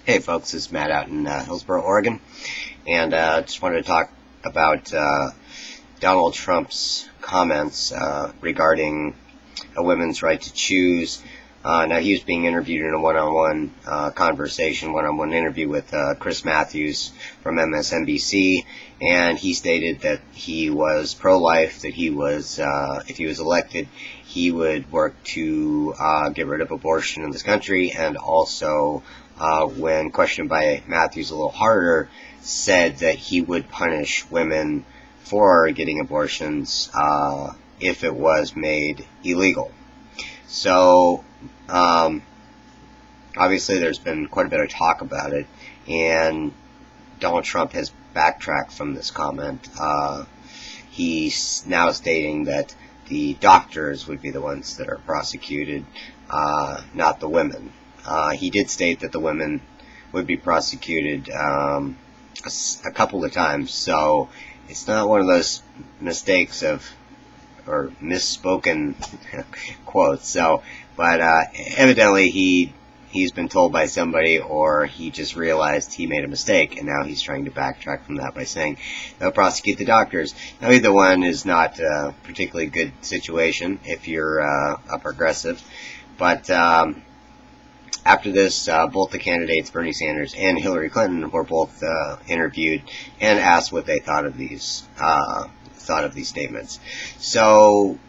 Hey folks, it's Matt out in Hillsboro, Oregon, and just wanted to talk about Donald Trump's comments regarding a women's right to choose. Now, he was being interviewed in a one-on-one conversation, one-on-one interview with Chris Matthews from MSNBC, and he stated that he was pro-life, that he was, if he was elected, he would work to get rid of abortion in this country, and also, when questioned by Matthews a little harder, said that he would punish women for getting abortions if it was made illegal. So, obviously there's been quite a bit of talk about it, and Donald Trump has backtracked from this comment. He's now stating that the doctors would be the ones that are prosecuted, not the women. He did state that the women would be prosecuted a couple of times, so it's not one of those mistakes or misspoken quotes. So, but evidently he's been told by somebody, or he just realized he made a mistake, and now he's trying to backtrack from that by saying they'll prosecute the doctors. Now, either one is not a particularly good situation if you're a progressive, but after this, both the candidates, Bernie Sanders and Hillary Clinton, were both interviewed and asked what they thought of these statements. So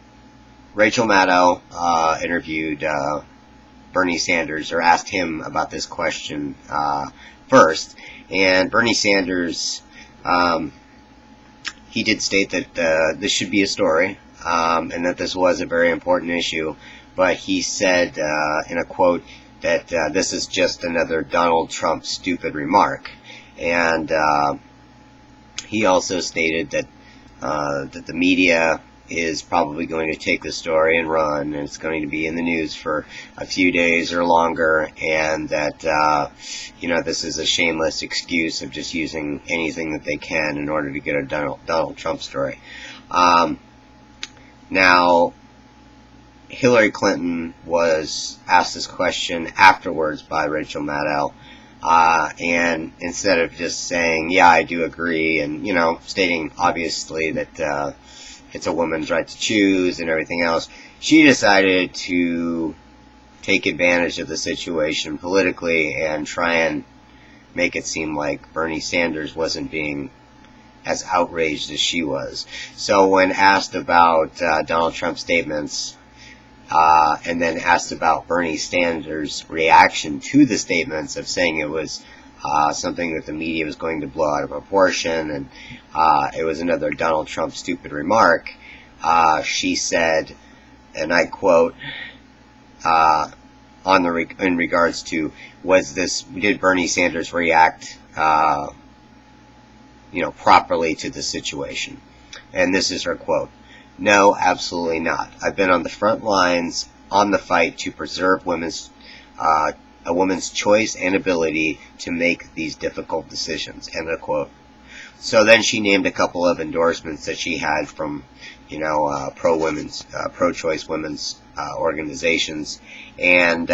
Rachel Maddow interviewed Bernie Sanders, or asked him about this question first, and Bernie Sanders, he did state that this should be a story, and that this was a very important issue, but he said in a quote that this is just another Donald Trump stupid remark. And he also stated that the media is probably going to take the story and run, and it's going to be in the news for a few days or longer, and that this is a shameless excuse of just using anything that they can in order to get a Donald Trump story. Now, Hillary Clinton was asked this question afterwards by Rachel Maddow, and instead of just saying, yeah, I do agree, and, stating obviously that it's a woman's right to choose and everything else, she decided to take advantage of the situation politically and try and make it seem like Bernie Sanders wasn't being as outraged as she was. So when asked about Donald Trump's statements, and then asked about Bernie Sanders' reaction to the statements of saying it was something that the media was going to blow out of proportion, and it was another Donald Trump stupid remark, she said, and I quote, in regards to, did Bernie Sanders react properly to the situation? And this is her quote: "No, absolutely not. I've been on the front lines on the fight to preserve a woman's choice and ability to make these difficult decisions." End of quote. So then she named a couple of endorsements that she had from, pro-choice women's organizations, and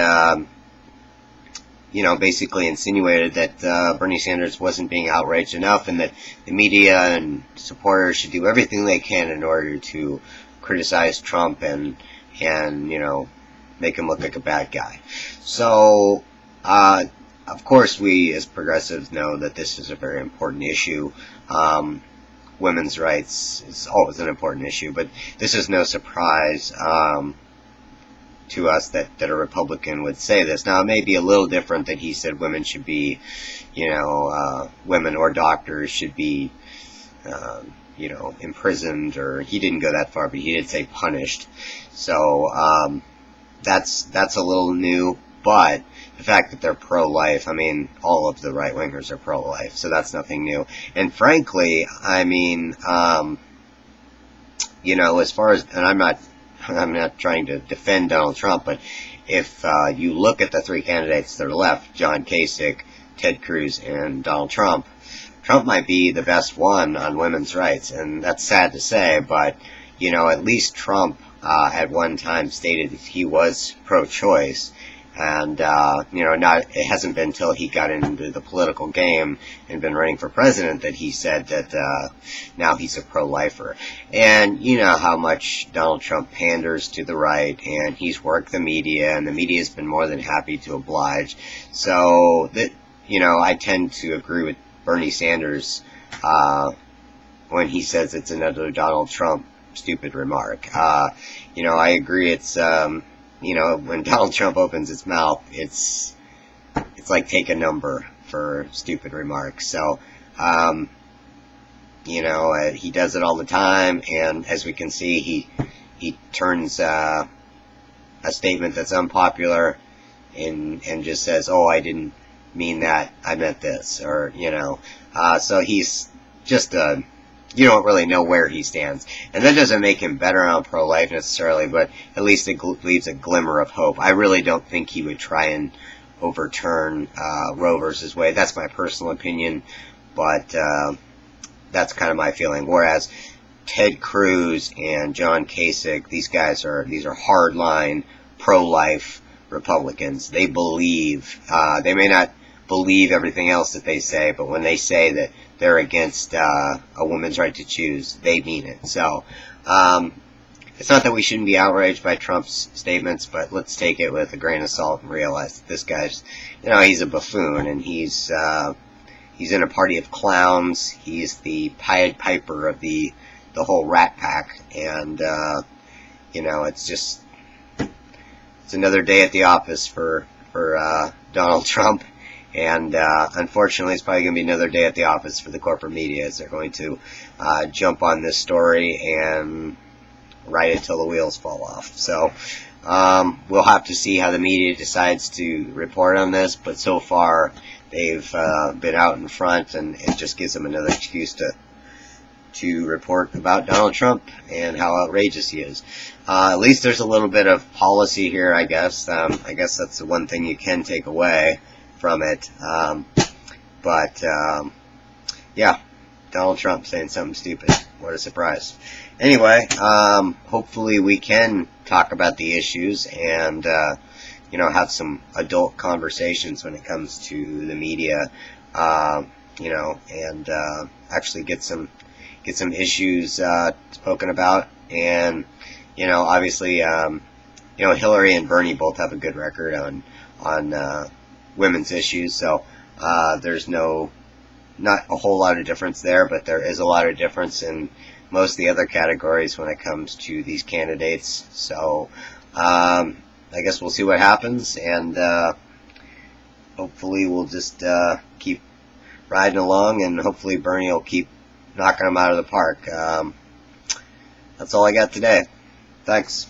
basically insinuated that Bernie Sanders wasn't being outraged enough, and that the media and supporters should do everything they can in order to criticize Trump and make him look like a bad guy. So, of course, we as progressives know that this is a very important issue. Women's rights is always an important issue, but this is no surprise to us that a Republican would say this. Now, it may be a little different that he said women should be, women or doctors should be, imprisoned, or he didn't go that far, but he did say punished. So, that's a little new, but the fact that they're pro-life, all of the right-wingers are pro-life, so that's nothing new. And frankly, as far as, and I'm not trying to defend Donald Trump, but if you look at the three candidates that are left, John Kasich, Ted Cruz, and Donald Trump, Trump might be the best one on women's rights, and that's sad to say, but, at least Trump at one time stated that he was pro-choice, And, it hasn't been until he got into the political game and been running for president that he said that, now he's a pro-lifer. And you know how much Donald Trump panders to the right, and he's worked the media, and the media's been more than happy to oblige. So that, I tend to agree with Bernie Sanders, when he says it's another Donald Trump stupid remark. I agree it's, when Donald Trump opens his mouth, it's like take a number for stupid remarks. So, he does it all the time, and as we can see, he turns a statement that's unpopular and just says, "Oh, I didn't mean that. I meant this," or so he's just you don't really know where he stands. And that doesn't make him better on pro-life necessarily, but at least it leaves a glimmer of hope. I really don't think he would try and overturn Roe versus Wade. That's my personal opinion, but that's kind of my feeling. Whereas Ted Cruz and John Kasich, these are hardline pro-life Republicans. They believe, they may not believe everything else that they say, but when they say that they're against a woman's right to choose, they mean it. So it's not that we shouldn't be outraged by Trump's statements, but let's take it with a grain of salt and realize that this guy's, he's a buffoon, and he's in a party of clowns. He's the Pied Piper of the whole Rat Pack, and it's another day at the office for Donald Trump. And unfortunately, it's probably going to be another day at the office for the corporate media, as they're going to jump on this story and ride it till the wheels fall off. So we'll have to see how the media decides to report on this. But so far, they've been out in front, and it just gives them another excuse to report about Donald Trump and how outrageous he is. At least there's a little bit of policy here, I guess. I guess that's the one thing you can take away from it. Yeah, Donald Trump saying something stupid. What a surprise. Anyway, hopefully we can talk about the issues and, have some adult conversations when it comes to the media, and actually get some issues spoken about. And, obviously, Hillary and Bernie both have a good record on women's issues, so there's not a whole lot of difference there, but there is a lot of difference in most of the other categories when it comes to these candidates. So I guess we'll see what happens, and hopefully we'll just keep riding along, and hopefully Bernie will keep knocking them out of the park. That's all I got today. Thanks.